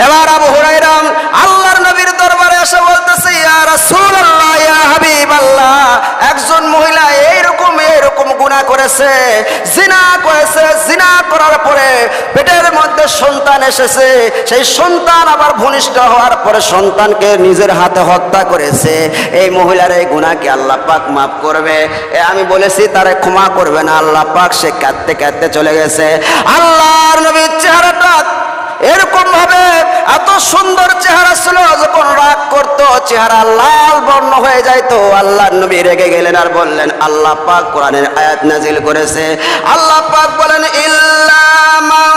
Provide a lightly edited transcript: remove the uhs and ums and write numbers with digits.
এবার আবু হুরায়রা আল্লাহর নবীর দরবারে এসে বলতেছে, ইয়া রাসূলুল্লাহ, ইয়া হাবিবাল্লাহ, একজন মহিলা এইরকম গুনাহ করেছে, জিনা করেছে, জিনা করার পরে পেটের মধ্যে সন্তান এসেছে, সেই সন্তান আবার ভূমিষ্ঠ হওয়ার পরে সন্তানকে নিজের হাতে হত্যা করেছে। এই মহিলার এই গুনাহ কি আল্লাহ পাক মাফ করবে? আমি বলেছি তারে ক্ষমা করবে না আল্লাহ পাক। সে কাঁদতে কাঁদতে চলে গেছে। আল্লাহর নবীর চেহারাটা এরকম ভাবে এত সুন্দর চেহারা ছিল, যখন রাগ করতো চেহারা লাল বর্ণ হয়ে যাইতো। আল্লাহর নবী রেগে গেলেন আর বললেন, আল্লাহ পাক কোরআনের আয়াত নাজিল করেছে। আল্লাহ পাক বলেন, ইল্লা মান